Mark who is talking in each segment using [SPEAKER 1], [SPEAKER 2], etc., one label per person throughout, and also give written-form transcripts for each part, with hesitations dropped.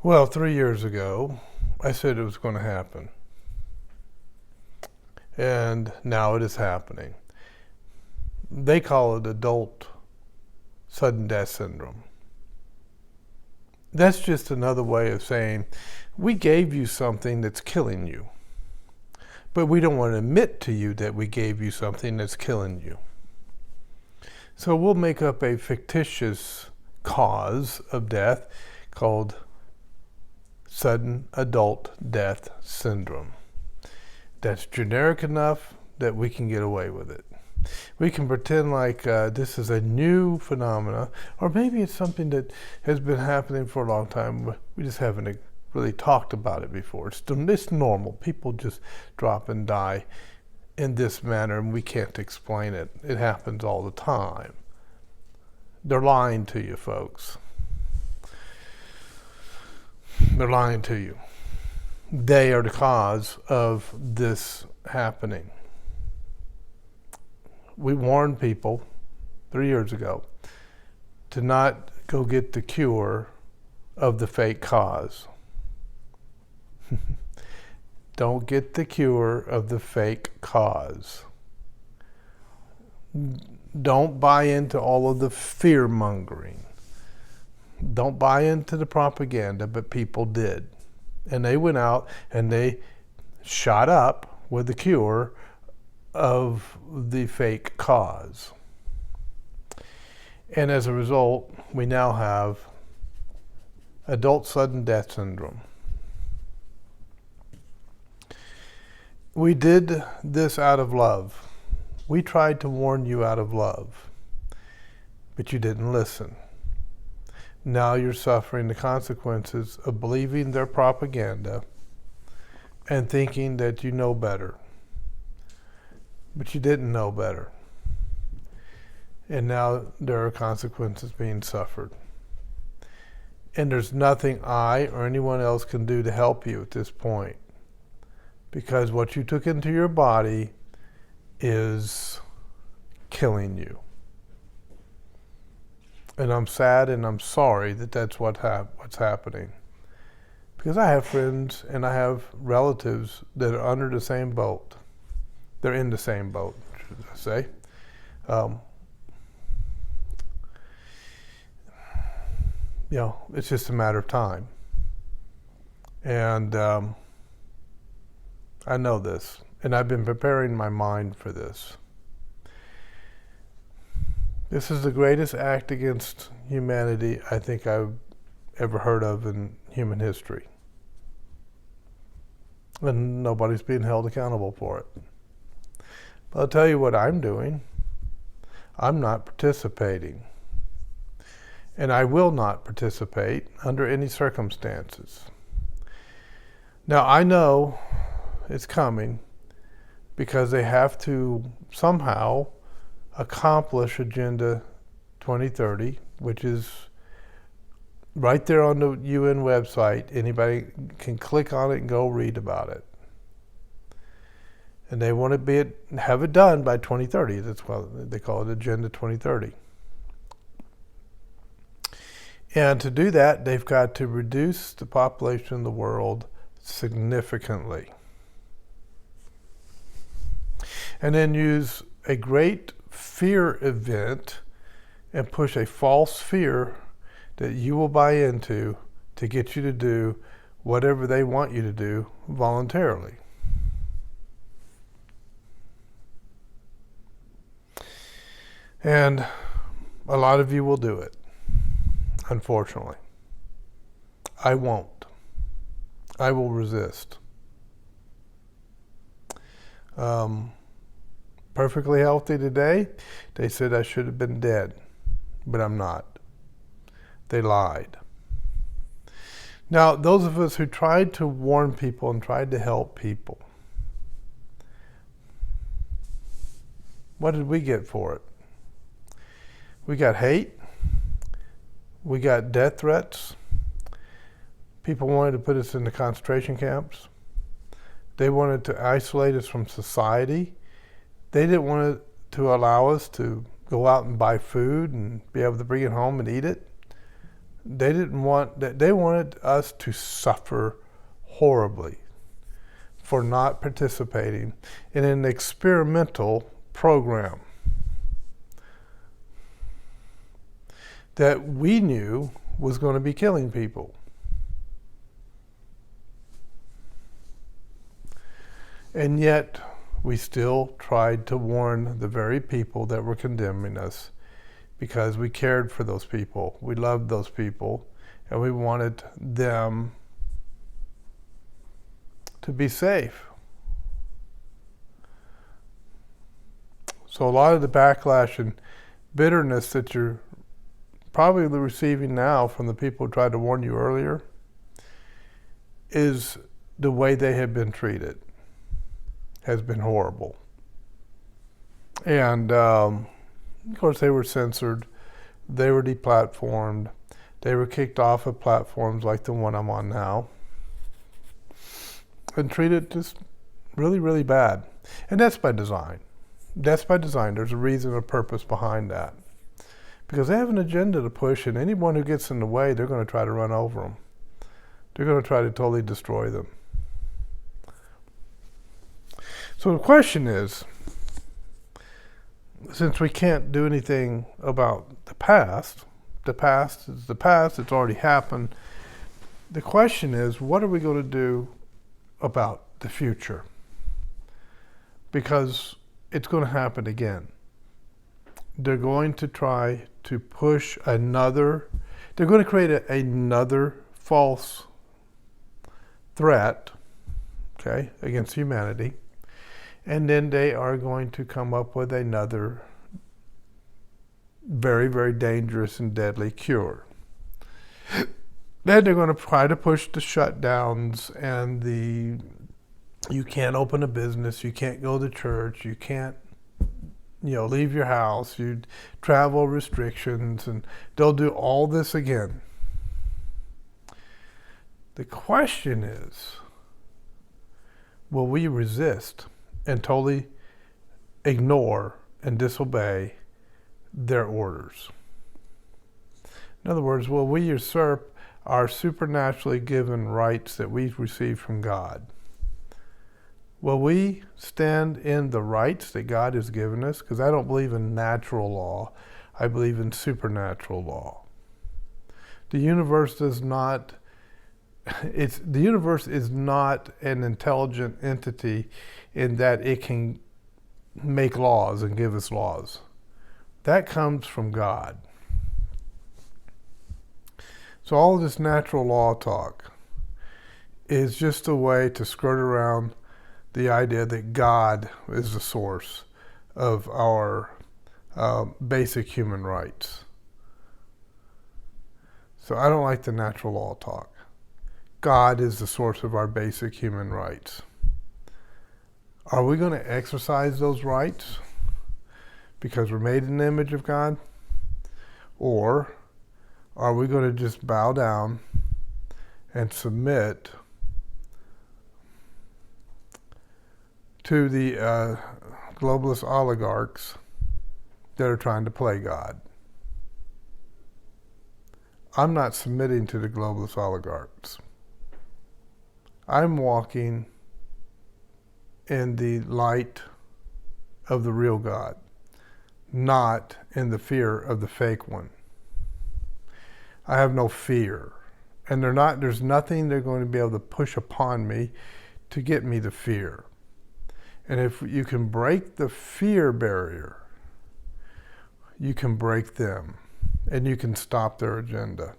[SPEAKER 1] Well, 3 years ago, I said it was going to happen. And now it is happening. They call it adult sudden death syndrome. That's just another way of saying we gave you something that's killing you, but we don't want to admit to you that we gave you something that's killing you. So we'll make up a fictitious cause of death called sudden adult death syndrome. That's generic enough that we can get away with it. We can pretend like this is a new phenomena, or maybe it's something that has been happening for a long time. We just haven't really talked about it before. It's normal. People just drop and die in this manner, and we can't explain it. It happens all the time. They're lying to you, folks. They're lying to you. They are the cause of this happening. We warned people 3 years ago to not go get the cure of the fake cause. Don't get the cure of the fake cause. Don't buy into all of the fear mongering. Don't buy into the propaganda, but people did. And they went out and they shot up with the cure of the fake cause. And as a result, we now have adult sudden death syndrome. We did this out of love. We tried to warn you out of love, but you didn't listen. Now you're suffering the consequences of believing their propaganda and thinking that you know better. But you didn't know better. And now there are consequences being suffered. And there's nothing I or anyone else can do to help you at this point. Because what you took into your body is killing you. And I'm sad and I'm sorry that that's what's happening. Because I have friends and I have relatives that are under the same boat. They're in the same boat, should I say. It's just a matter of time. And I know this, and I've been preparing my mind for this. This is the greatest act against humanity I think I've ever heard of in human history. And nobody's being held accountable for it. But I'll tell you what I'm doing. I'm not participating. And I will not participate under any circumstances. Now I know it's coming because they have to somehow accomplish Agenda 2030, which is right there on the UN website. Anybody can click on it and go read about it. And they want to have it done by 2030. That's what they call it, Agenda 2030. And to do that, they've got to reduce the population of the world significantly. And then use a great fear event and push a false fear that you will buy into to get you to do whatever they want you to do voluntarily. And a lot of you will do it, unfortunately. I won't. I will resist. Perfectly healthy today. They said I should have been dead, but I'm not. They lied. Now, those of us who tried to warn people and tried to help people, what did we get for it? We got hate. We got death threats. People wanted to put us in the concentration camps. They wanted to isolate us from society. They didn't want to allow us to go out and buy food and be able to bring it home and eat it. They didn't want that. They wanted us to suffer horribly for not participating in an experimental program that we knew was going to be killing people. And yet, we still tried to warn the very people that were condemning us, because we cared for those people. We loved those people, and we wanted them to be safe. So a lot of the backlash and bitterness that you're probably receiving now from the people who tried to warn you earlier is the way they have been treated has been horrible. And of course, they were censored, they were deplatformed, they were kicked off of platforms like the one I'm on now, and treated just really, really bad. And that's by design. That's by design. There's a reason, a purpose behind that. Because they have an agenda to push, and anyone who gets in the way, they're going to try to run over them. They're going to try to totally destroy them. So the question is, since we can't do anything about the past is the past, it's already happened. The question is, what are we going to do about the future? Because it's going to happen again. They're going to try to push another, they're going to create another false threat, okay, against humanity. And then they are going to come up with another very, very dangerous and deadly cure. Then they're going to try to push the shutdowns and you can't open a business, you can't go to church, you can't, leave your house, you travel restrictions, and they'll do all this again. The question is, will we resist and totally ignore and disobey their orders? In other words, will we usurp our supernaturally given rights that we've received from God? Will we stand in the rights that God has given us? Because I don't believe in natural law. I believe in supernatural law. The universe does not, the universe is not an intelligent entity in that it can make laws and give us laws. That comes from God. So all of this natural law talk is just a way to skirt around the idea that God is the source of our basic human rights. So I don't like the natural law talk. God is the source of our basic human rights. Are we going to exercise those rights because we're made in the image of God? Or are we going to just bow down and submit to the globalist oligarchs that are trying to play God? I'm not submitting to the globalist oligarchs. I'm walking in the light of the real God, not in the fear of the fake one. I have no fear. And there's nothing they're going to be able to push upon me to get me to fear. And if you can break the fear barrier, you can break them and you can stop their agenda.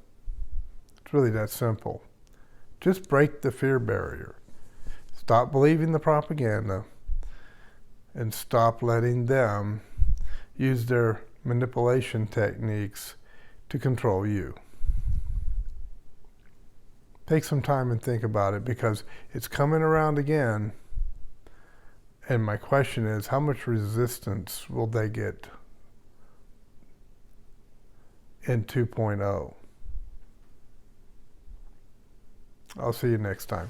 [SPEAKER 1] It's really that simple. Just break the fear barrier. Stop believing the propaganda and stop letting them use their manipulation techniques to control you. Take some time and think about it, because it's coming around again. And my question is, how much resistance will they get in 2.0? I'll see you next time.